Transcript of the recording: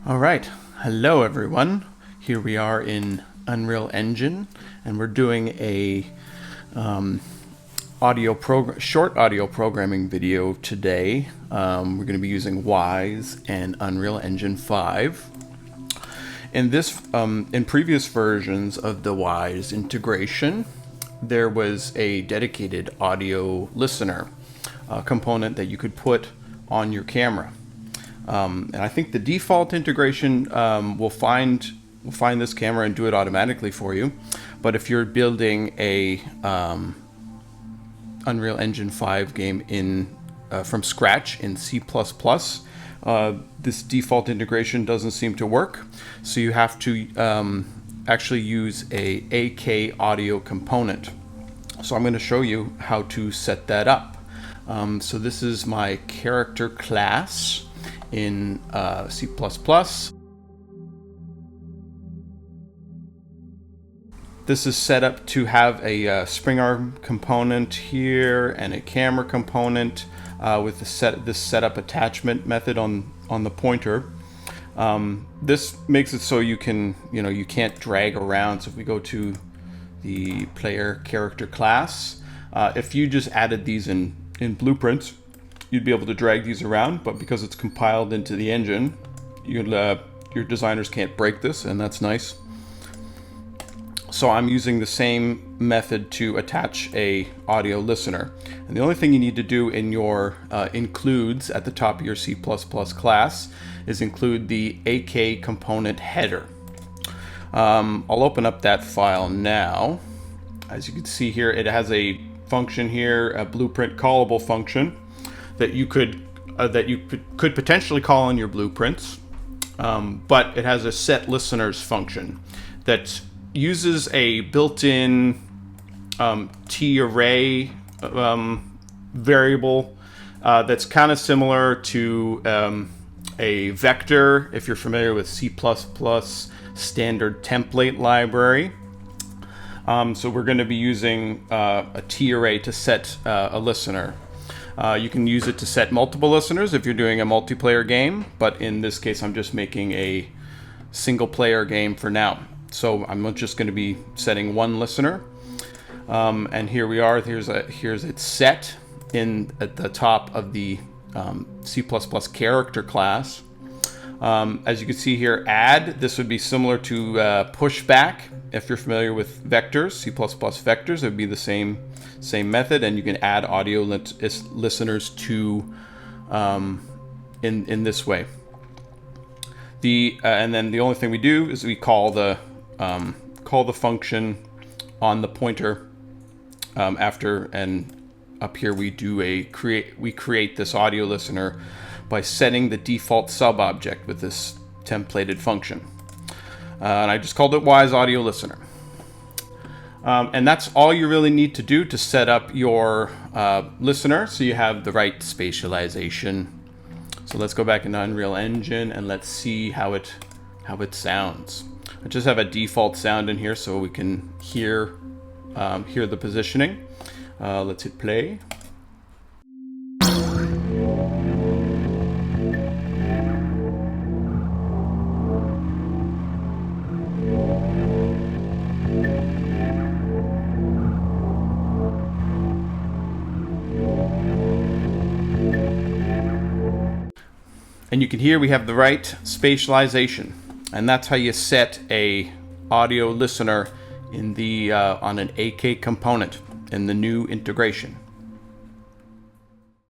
All right, hello everyone. Here we are in Unreal Engine, and we're doing a short audio programming video today. We're going to be using Wwise and Unreal Engine 5. In previous versions of the Wwise integration, there was a dedicated audio listener component that you could put on your camera. And I think the default integration will find this camera and do it automatically for you. But if you're building a Unreal Engine 5 game from scratch in C++, this default integration doesn't seem to work. So you have to actually use a AK audio component. So I'm going to show you how to set that up. So this is my character class in C++. This is set up to have a spring arm component here and a camera component with this setup attachment method on the pointer. This makes it so you can't drag around. So if we go to the player character class, if you just added these in blueprints, you'd be able to drag these around, but because it's compiled into the engine, your designers can't break this, and that's nice. So I'm using the same method to attach a audio listener. And the only thing you need to do in your includes at the top of your C++ class is include the AkComponent header. I'll open up that file now. As you can see here, it has a function here, a blueprint callable function that you could potentially call in your blueprints, but it has a set listeners function that uses a built-in t-array variable that's kind of similar to a vector if you're familiar with C++ standard template library. So we're going to be using a t-array to set a listener. You can use it to set multiple listeners if you're doing a multiplayer game, but in this case I'm just making a single player game for now. So I'm just going to be setting one listener. And here we are. Here's it set at the top of the C++ character class. As you can see here, add, this would be similar to pushback. If you're familiar with vectors, C++ vectors, it would be the same method, and you can add audio listeners to in this way. And then the only thing we do is we call the function on the pointer after, and up here we do we create this audio listener by setting the default sub object with this templated function. And I just called it Wwise Audio Listener. And that's all you really need to do to set up your listener so you have the right spatialization. So let's go back into Unreal Engine and let's see how it sounds. I just have a default sound in here so we can hear the positioning. Let's hit play. And you can hear we have the right spatialization, and that's how you set a audio listener in the on an AK component in the new integration.